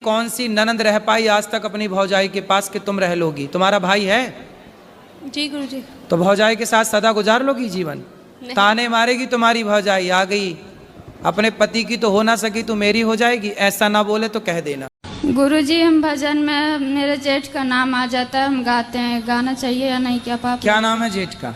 कौन सी ननंद रह पाई आज तक अपनी भौजाई के पास कि तुम रह लोगी? तुम्हारा भाई है? जी गुरुजी। तो भौजाई के साथ सदा गुजार लोगी जीवन? ताने मारेगी तुम्हारी भौजाई, आ गई अपने पति की तो हो ना सकी तो मेरी हो जाएगी, ऐसा ना बोले तो कह देना। गुरुजी हम भजन में मेरे जेठ का नाम आ जाता है, हम गाते हैं, गाना चाहिए या नहीं क्या पापा? क्या नाम है जेठ का?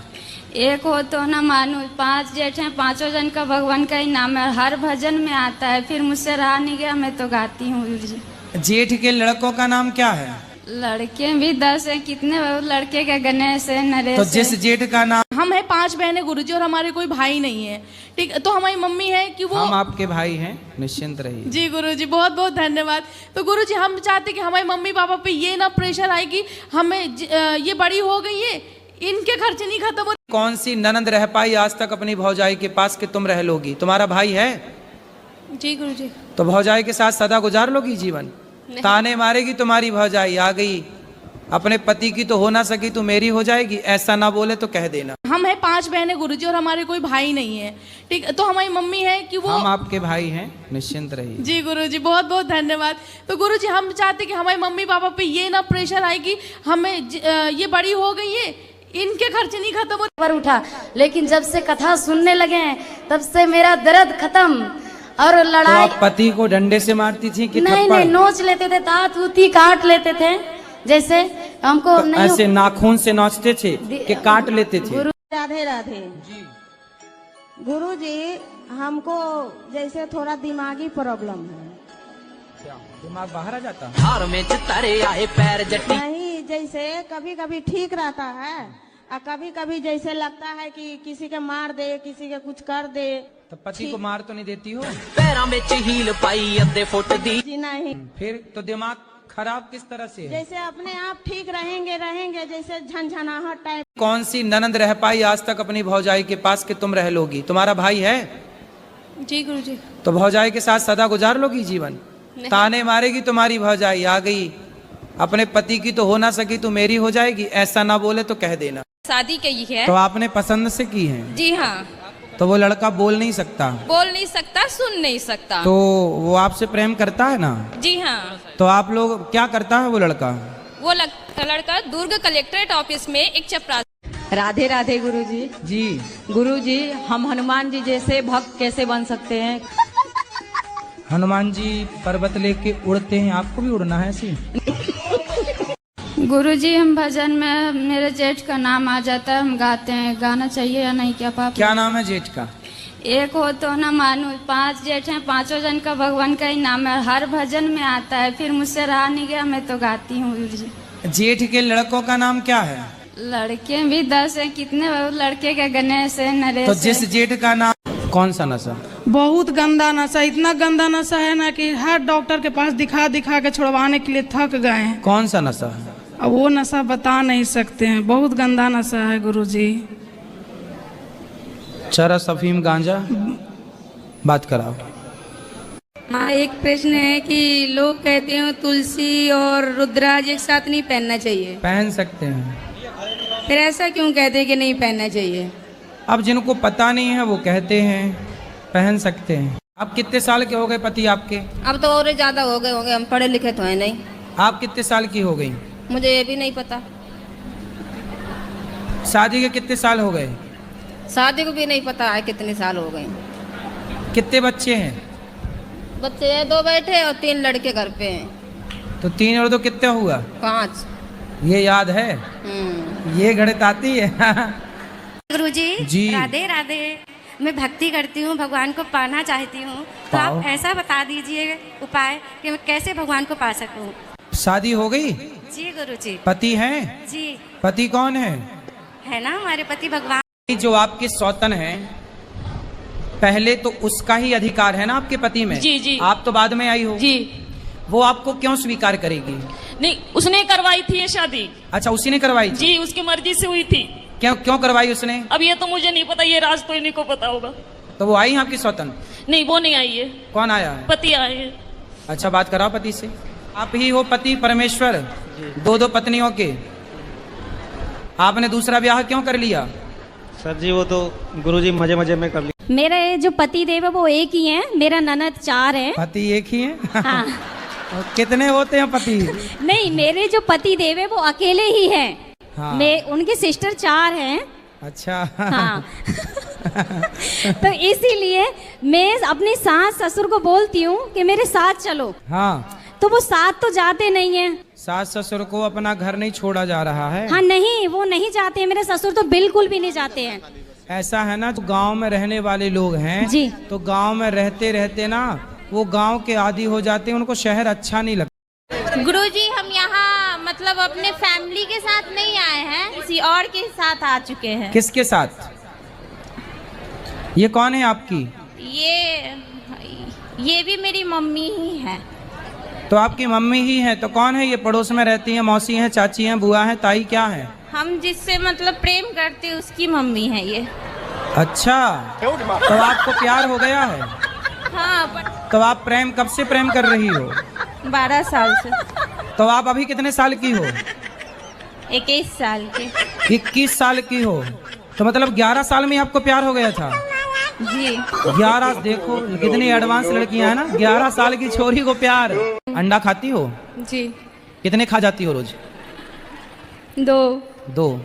एक हो तो ना मानो, 5 जेठ हैं, 5 जन का भगवान का ही नाम है, हर भजन में आता है, फिर मुझसे रहा नहीं गया, मैं तो गाती हूँ गुरुजी। जेठ के लड़कों का नाम क्या है? लड़के भी 10 हैं, कितने लड़के के गणेश है, नरेश तो जिस जेठ का नाम, हम है 5 बहनें गुरुजी और हमारे कोई भाई नहीं है, ठीक। तो हमारी मम्मी है कि वो हम आपके भाई हैं, निश्चिंत रहिए। जी गुरुजी, बहुत बहुत धन्यवाद। तो गुरुजी हम चाहते कि हमारे मम्मी पापा पे ये ना प्रेशर आए कि हमें ये बड़ी हो गई है, इनके खर्चे नहीं खत्म होते। कौन सी ननंद रह पाई आज तक अपनी भौजाई के पास कि तुम रह लोगी? तुम्हारा भाई है? जी गुरुजी। तो भौजाई के साथ सदा गुजार लोगी जीवन? ताने मारेगी तुम्हारी भौजाई, आ गई अपने पति की तो हो ना सकी तो मेरी हो जाएगी, ऐसा ना बोले तो कह देना। हम है 5 बहनें गुरुजी और हमारे कोई भाई नहीं है, ठीक। तो हमारी मम्मी है कि वो हम आपके भाई हैं, निश्चिंत रहिए। जी गुरुजी, बहुत बहुत धन्यवाद। तो गुरुजी हम चाहते कि हमारे मम्मी पापा पे ये ना प्रेशर आए कि हमें ये बड़ी हो गई है, इनके खर्चे नहीं खत्म होते। पर उठा, लेकिन जब से कथा सुनने लगे हैं तब से मेरा दर्द खत्म। और तो लड़ाई आप पति को डंडे से मारती थी कि नहीं थप्पड़? नहीं, नोच लेते थे, दांत उती काट लेते थे, जैसे हमको तो नहीं ऐसे नाखून से नोचते थे कि काट लेते थे? राधे राधे गुरु जी, हमको जैसे थोड़ा दिमागी प्रॉब्लम है। दिमाग बाहर आ जाता? हार में तारे आए पैर जट्टी। नहीं, जैसे कभी कभी ठीक रहता है और कभी कभी जैसे लगता है कि किसी के मार दे, किसी के कुछ कर दे। तो पति को मार तो नहीं देती हो? पैरों में हील पाई अद्धे फुट दी। जी नहीं, फिर तो दिमाग खराब किस तरह से है? जैसे अपने आप ठीक रहेंगे जैसे झनझनाहट टाइप। कौन सी ननंद रह पाई आज तक अपनी भौजाई के पास कि तुम रह लोगी? तुम्हारा भाई है? जी गुरुजी। तो भौजाई के साथ सदा गुजार लोगी जीवन? ताने मारेगी तुम्हारी भौजाई, आ गई अपने पति की तो हो ना सकी तो मेरी हो जाएगी, ऐसा ना बोले तो कह देना। शादी की है। तो आपने पसंद से की है? जी हाँ। तो वो लड़का बोल नहीं सकता? बोल नहीं सकता, सुन नहीं सकता। तो वो आपसे प्रेम करता है ना? जी हाँ। तो आप लोग क्या करता है वो लड़का? वो लड़का दुर्ग कलेक्ट्रेट ऑफिस में एक चपरासी। राधे राधे गुरुजी। जी गुरुजी, हम हनुमान जी जैसे भक्त कैसे बन सकते हैं? हनुमान जी पर्वत लेके उड़ते हैं, आपको भी उड़ना है ऐसे? गुरुजी हम भजन में मेरे जेठ का नाम आ जाता है, हम गाते हैं, गाना चाहिए या नहीं क्या पापा? क्या नाम है जेठ का? एक हो तो ना मानो, 5 जेठ हैं, 5 जन का भगवान का ही नाम है, हर भजन में आता है, फिर मुझसे रहा नहीं गया, मैं तो गाती हूँ गुरुजी। जेठ के लड़कों का नाम क्या है? लड़के भी 10 हैं, कितने लड़के के गणेश है, नरेश तो है। जिस जेठ का नाम, कौन सा नशा? बहुत गंदा नशा, इतना गंदा नशा है ना कि हर डॉक्टर के पास दिखा दिखा के छुड़वाने के लिए थक गए हैं। कौन सा नशा है? अब वो नशा बता नहीं सकते हैं, बहुत गंदा नशा है गुरुजी। चरस, अफीम, गांजा? बात कराओ। हाँ, एक प्रश्न है कि लोग कहते हैं तुलसी और रुद्राज एक साथ नहीं पहनना चाहिए। पहन सकते हैं। फिर ऐसा क्यों कहते हैं कि नहीं पहनना चाहिए? अब जिनको पता नहीं है वो कहते हैं पहन सकते हैं। आप कितने साल के हो गए पति आपके? अब तो और ज्यादा हो गए होंगे, हम पढ़े लिखे तो है नहीं। आप कितने साल की हो गई? मुझे ये भी नहीं पता। शादी के कितने साल हो गए? शादी को भी नहीं पता है कितने साल हो गए। कितने बच्चे हैं? बच्चे 2 बैठे और 3 लड़के घर पे हैं। तो 3 और 2 कितने हुआ? 5। ये याद है? ये गणित आती है? गुरुजी जी राधे राधे, मैं भक्ति करती हूँ, भगवान को पाना चाहती हूँ, तो पाओ। आप ऐसा बता दीजिए उपाय कि मैं कैसे भगवान को पा सकूँ। शादी हो गई? जी गुरुजी। पति हैं? जी। पति कौन है? है ना हमारे पति भगवान। जो आपके सौतन है, पहले तो उसका ही अधिकार है ना आपके पति में? जी जी। आप तो बाद में आई हो। जी। वो आपको क्यों स्वीकार करेगी? नहीं, उसने करवाई थी ये शादी। अच्छा, उसी ने करवाई थी? जी, उसकी मर्जी से हुई थी। क्यों करवाई उसने? अब ये तो मुझे नहीं पता, ये राज तो इन्हीं को पता होगा। तो वो आई आपकी सौतन? नहीं, वो नहीं आई है। कौन आया है? पति आए हैं। अच्छा, बात कराओ पति से। आप ही हो पति परमेश्वर, 2 पत्नियों के। आपने दूसरा ब्याह क्यों कर लिया? सर जी वो तो गुरुजी मजे मजे में कर लिया। मेरे जो पति देव है वो एक ही हैं, मेरा ननद 4 है। पति एक ही है? हाँ। और कितने होते हैं पति? नहीं, मेरे जो पति देव है वो अकेले ही हैं। हाँ। मैं उनके सिस्टर 4 हैं। अच्छा। हाँ। तो इसीलिए मैं अपनी सास ससुर को बोलती हूँ कि मेरे साथ चलो, हाँ, तो वो साथ तो जाते नहीं हैं। सास ससुर को अपना घर नहीं छोड़ा जा रहा है। हाँ, नहीं, वो नहीं जाते हैं, मेरे ससुर तो बिल्कुल भी नहीं जाते हैं। ऐसा है ना, जो गांव में रहने वाले लोग हैं जी, तो गांव में रहते रहते ना वो गांव के आदी हो जाते हैं, उनको शहर अच्छा नहीं लगता। गुरुजी, हम यहाँ मतलब अपने फैमिली के साथ नहीं आए हैं, किसी और के साथ आ चुके हैं। किसके साथ? ये कौन है आपकी? ये भी मेरी मम्मी ही है। तो आपकी मम्मी ही है, तो कौन है ये? पड़ोस में रहती हैं, मौसी हैं, चाची हैं, बुआ हैं, ताई, क्या है? हम जिससे मतलब प्रेम करते हैं उसकी मम्मी है ये। अच्छा, तो आपको प्यार हो गया है? हाँ, तो आप कब से प्रेम कर रही हो? 12 साल से। तो आप अभी कितने साल की हो? 21 साल के। 21 साल की हो, तो मतलब 11 साल में आपको प्यार हो गया था? जी। 11, देखो कितनी एडवांस लड़कियां हैं ना, 11 साल की छोरी को प्यार। अंडा खाती हो? जी। कितने खा जाती हो रोज? 2।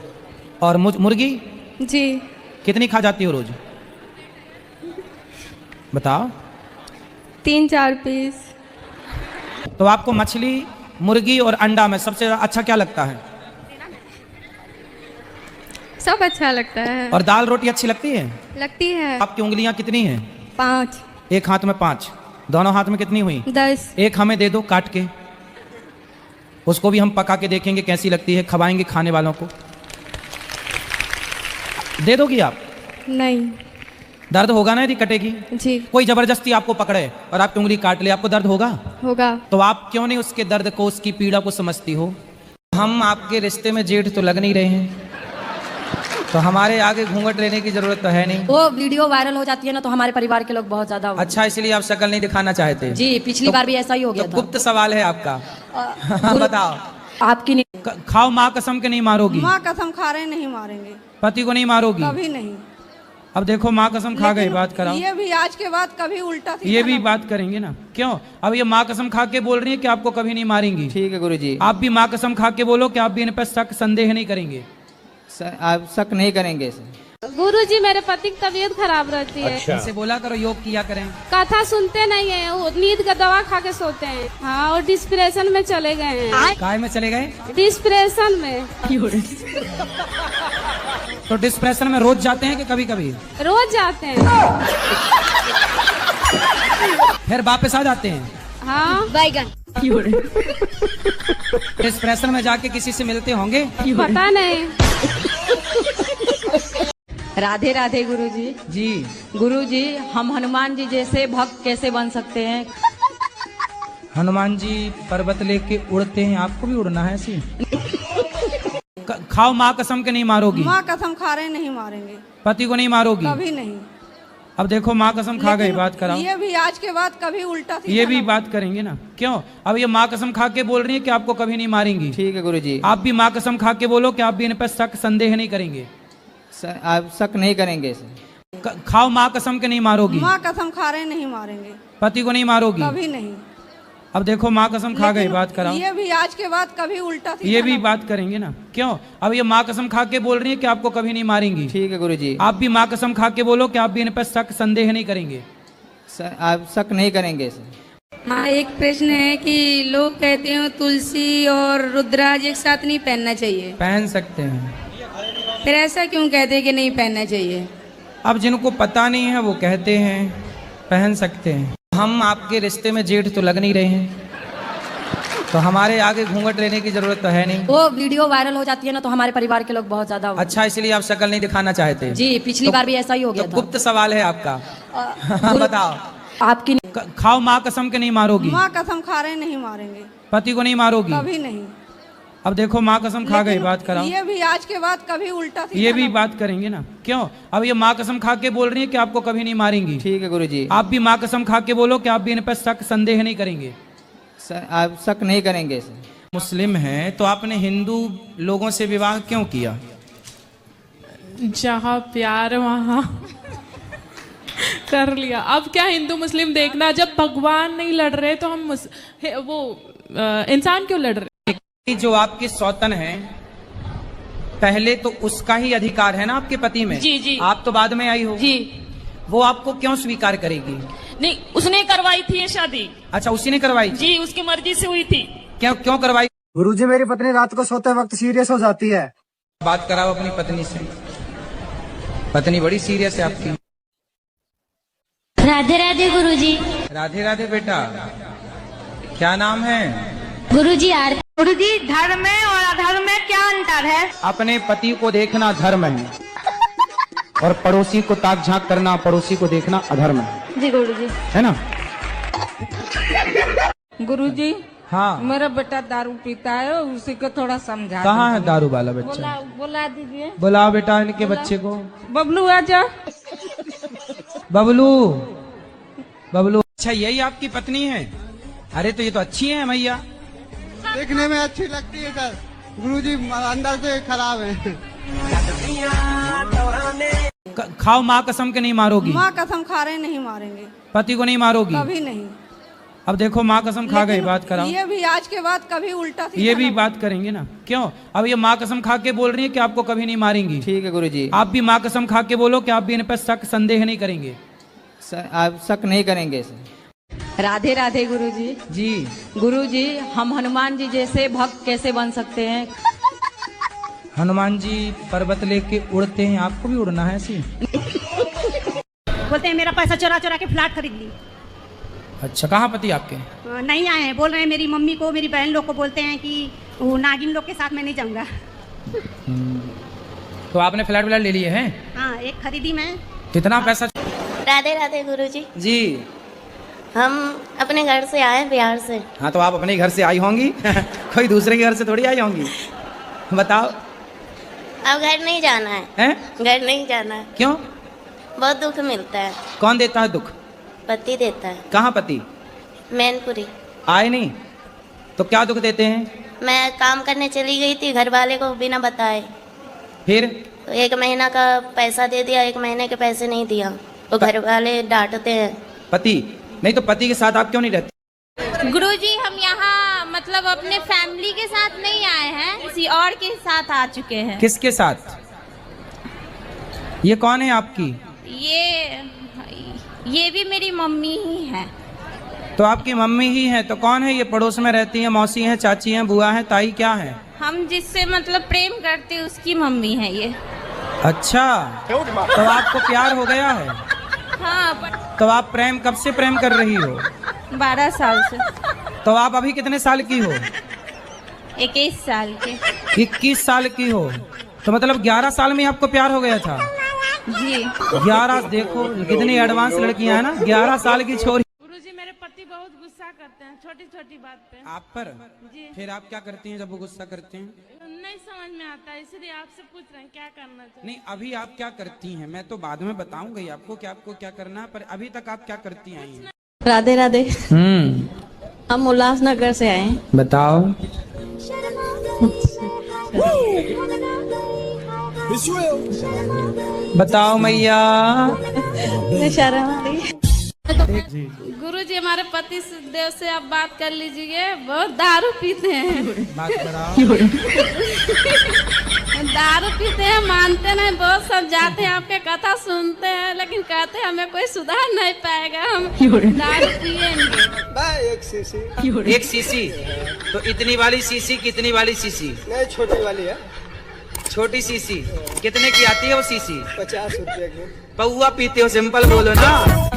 और मुर्गी जी। कितनी खा जाती हो रोज? बताओ। 3-4 पीस। तो आपको मछली, मुर्गी और अंडा में सबसे अच्छा क्या लगता है? सब अच्छा लगता है। और दाल रोटी अच्छी लगती है? लगती है। आपकी उंगलियां कितनी हैं? 5। एक हाथ में 5, दोनों हाथ में कितनी हुई? 10। एक हमें दे दो काट के, उसको भी हम पका के देखेंगे कैसी लगती है, खवाएंगे खाने वालों को। दे दोगी आप? नहीं। दर्द होगा ना यदि कटेगी? जी। कोई जबरदस्ती आपको पकड़े और आपकी उंगली काट ले, आपको दर्द होगा? होगा। तो आप क्यों नहीं उसके दर्द को, उसकी पीड़ा को समझती हो? हम आपके रिश्ते में जेठ तो लग नहीं रहे हैं, तो हमारे आगे घूंघट लेने की जरूरत तो है नहीं। वो वीडियो वायरल हो जाती है ना, तो हमारे परिवार के लोग बहुत ज्यादा। अच्छा, इसलिए आप शक्ल नहीं दिखाना चाहते? जी, पिछली बार भी ऐसा ही हो गया तो था। गुप्त सवाल है आपका। बताओ। आपकी नहीं। खाओ माँ कसम के नहीं मारोगी? माँ कसम खा रहे नहीं मारेंगे। पति को नहीं मारोगी? कभी नहीं। अब देखो माँ कसम खा गई, बात कराओ। ये भी आज के बाद कभी उल्टा ये भी बात करेंगे ना, क्यों? अब ये माँ कसम खा के बोल रही है कि आपको कभी नहीं मारेंगी। ठीक है गुरुजी। आप भी माँ कसम खा के बोलो कि आप भी इन पर शक संदेह नहीं करेंगे। आप शक नहीं करेंगे सर। गुरुजी, मेरे पति की तबीयत खराब रहती है। अच्छा। इनसे बोला करो योग किया करें। कथा सुनते नहीं है, वो नींद का दवा खा के सोते हैं। हाँ, और डिस्प्रेशन में चले गए हैं। काय में चले गए? डिस्प्रेशन में। तो डिस्प्रेशन में रोज जाते हैं कि कभी कभी? रोज जाते हैं। फिर वापस आ जाते हैं? हाँ। बैगन। डिस्प्रेशन में जाके किसी से मिलते होंगे? पता नहीं। राधे राधे गुरुजी। जी। गुरुजी, हम हनुमान जी जैसे भक्त कैसे बन सकते हैं? हनुमान जी पर्वत लेके उड़ते हैं, आपको भी उड़ना है ऐसे? खाओ माँ कसम के नहीं मारोगी? माँ कसम खा रहे नहीं मारेंगे। पति को नहीं मारोगी? कभी नहीं। अब देखो माँ कसम खा गई, बात कराओ। ये भी आज के बाद कभी उल्टा ये भी बात करेंगे ना, क्यों? अब ये माँ कसम खा के बोल रही है कि आपको कभी नहीं मारेंगी। ठीक है गुरुजी। आप भी माँ कसम खा के बोलो कि आप भी इन पर शक संदेह नहीं करेंगे। सर, आप शक नहीं करेंगे सर। खाओ माँ कसम के नहीं मारोगी? माँ कसम खा रहे नहीं मारेंगे। पति को नहीं मारोगी? कभी नहीं। अब देखो माँ कसम खा गई, बात कराओ। ये भी आज के बाद कभी उल्टा ये भी बात करेंगे ना, क्यों? अब ये माँ कसम खा के बोल रही है कि आपको कभी नहीं मारेंगी। ठीक है गुरुजी। आप भी माँ कसम खा के बोलो कि आप भी इन पर शक संदेह नहीं करेंगे। सर, आप शक नहीं करेंगे सर। हाँ, एक प्रश्न है कि लोग कहते हैं तुलसी और रुद्राज एक साथ नहीं पहनना चाहिए। पहन सकते हैं। फिर ऐसा क्यों कहते हैं कि नहीं पहनना चाहिए? अब जिनको पता नहीं है वो कहते हैं पहन सकते हैं। हम आपके रिश्ते में जेठ तो लग नहीं रहे हैं, तो हमारे आगे घूंघट लेने की जरूरत तो है नहीं। वो वीडियो वायरल हो जाती है ना, तो हमारे परिवार के लोग बहुत ज्यादा। अच्छा, इसलिए आप शक्ल नहीं दिखाना चाहते? जी, पिछली बार भी ऐसा ही हो गया तो था। गुप्त सवाल है आपका। बताओ। आपकी नहीं। खाओ माँ कसम के नहीं मारोगी? माँ कसम खा रहे नहीं मारेंगे। पति को नहीं मारोगी? कभी नहीं। अब देखो माँ कसम खा गई, बात कराओ। ये भी आज के बाद कभी उल्टा ये भी बात करेंगे ना, क्यों? अब ये माँ कसम खा के बोल रही है कि आपको कभी नहीं मारेंगी। ठीक है गुरुजी। आप भी माँ कसम खा के बोलो कि आप भी इन पर शक संदेह नहीं करेंगे। सर, आप शक नहीं करेंगे सर। मुस्लिम हैं तो आपने हिंदू लोगों से विवाह क्यों किया? जहाँ प्यार वहाँ कर लिया। अब क्या हिंदू मुस्लिम देखना, जब भगवान नहीं लड़ रहे तो हम इंसान क्यों लड़ रहे? जो आपके सौतन है पहले तो उसका ही अधिकार है ना आपके पति में। जी जी। आप तो बाद में आई हो जी। वो आपको क्यों स्वीकार करेगी? नहीं, उसने करवाई थी ये शादी। अच्छा, उसी ने करवाई थी? जी, उसकी मर्जी से हुई थी। क्यों करवाई? गुरुजी, मेरी पत्नी रात को सोते वक्त सीरियस हो जाती है। बात कराओ अपनी पत्नी से। पत्नी बड़ी सीरियस है आपकी। राधे राधे गुरुजी। राधे राधे बेटा, क्या नाम है? गुरुजी आरती। गुरुजी, धर्म में और अधर्म में क्या अंतर है? अपने पति को देखना धर्म है और पड़ोसी को ताक झांक करना, पड़ोसी को देखना अधर्म है। जी गुरुजी। है ना? गुरुजी, हाँ। मेरा बेटा दारू पीता है, उसी को थोड़ा समझा। कहाँ है दारू वाला बच्चा? बुला दीजिए। बुलाओ बेटा इनके बच्चे को। बबलू आजा। बबलू, बबलू। अच्छा, यही आपकी पत्नी है? अरे तो ये तो अच्छी है मैया। देखने में अच्छी लगती है सर, गुरुजी अंदर से खराब है। खाओ, माँ कसम के नहीं मारोगी? माँ कसम खा रहे नहीं मारेंगे। पति को नहीं मारोगी? कभी नहीं। अब देखो माँ कसम खा गई, बात कराओ। ये भी आज के बाद कभी उल्टा ये भी बात करेंगे ना? क्यों? अब ये माँ कसम खा के बोल रही है कि आपको कभी नहीं मारेंगी। ठीक है गुरुजी। आप भी माँ कसम खा के बोलो कि आप भी इन पर शक संदेह नहीं करेंगे। आप शक नहीं करेंगे। राधे राधे गुरुजी। जी। गुरुजी, हम हनुमान जी जैसे भक्त कैसे बन सकते हैं? हनुमान जी पर्वत लेके उड़ते हैं, आपको भी उड़ना है ऐसे? बोलते हैं मेरा पैसा चुरा चुरा के फ्लैट खरीद ली। अच्छा, कहाँ पति आपके? नहीं आए हैं, बोल रहे हैं मेरी मम्मी को, मेरी बहन लोग को बोलते हैं कि वो नागिन लोग के साथ मैं नहीं जाऊंगा। तो आपने फ्लैट व्लैट ले लिए हैं? हाँ, एक खरीदी मैं। कितना पैसा? राधे राधे गुरुजी। जी। हम अपने घर से आए बिहार से। हाँ, तो आप अपने घर से आई होंगी कोई दूसरे के घर से थोड़ी आई होंगी। बताओ। अब घर नहीं जाना है। हैं? घर नहीं जाना है। क्यों? बहुत दुख मिलता है। कौन देता है दुख? पति देता है। कहाँ पति? मैनपुरी। आए नहीं तो क्या दुख देते हैं? मैं काम करने चली गई थी, घर वाले को बिना बताए। फिर? तो 1 महीना का पैसा दे दिया, 1 महीने के पैसे नहीं दिया तो घर वाले डांटते हैं। पति नहीं तो पति के साथ आप क्यों नहीं रहते? गुरुजी, हम यहाँ मतलब अपने फैमिली के साथ नहीं आए हैं, किसी और के साथ आ चुके हैं। किसके साथ? ये कौन है आपकी? ये भी मेरी मम्मी ही है। तो आपकी मम्मी ही है तो कौन है ये? पड़ोस में रहती है, मौसी है, चाची है, बुआ है, ताई, क्या है? हम जिससे मतलब प्रेम करते हैं उसकी मम्मी है ये। अच्छा, तो आपको प्यार हो गया है? हाँ। तो आप कब से प्रेम कर रही हो? 12 साल से। तो आप अभी कितने साल की हो? 21 साल के। 21 साल की हो तो मतलब 11 साल में आपको प्यार हो गया था? जी। 11, देखो कितनी एडवांस लड़कियां हैं ना, 11 साल की छोरी। गुरुजी, मेरे पति बहुत गुस्सा करते हैं छोटी छोटी बात पे। आप पर? जी। फिर आप क्या करती हैं जब वो गुस्सा करते हैं? नहीं समझ में आता, इसलिए आपसे पूछ रहे हैं क्या करना चाहिए। नहीं, अभी आप क्या करती हैं? मैं तो बाद में बताऊंगा ही आपको कि आपको क्या करना है, पर अभी तक आप क्या करती आई हैं? राधे राधे। हम उल्लासनगर से आए हैं। बताओ। बताओ मैया। गुरुजी, हमारे पति देव से आप बात कर लीजिए, बहुत दारू पीते हैं। बात कराओ। दारू पीते हैं, मानते नहीं, बहुत समझाते हैं, आपके कथा सुनते हैं, लेकिन कहते हैं हमें कोई सुधार नहीं पाएगा, हम दारू पिएंगे। 1 सीसी? तो इतनी वाली सीसी कितनी वाली सीसी? नहीं, छोटी वाली है। छोटी सीसी कितने की आती है वो सीसी? 50 रुपये की। पौआ पीते हो, सिंपल बोलो ना।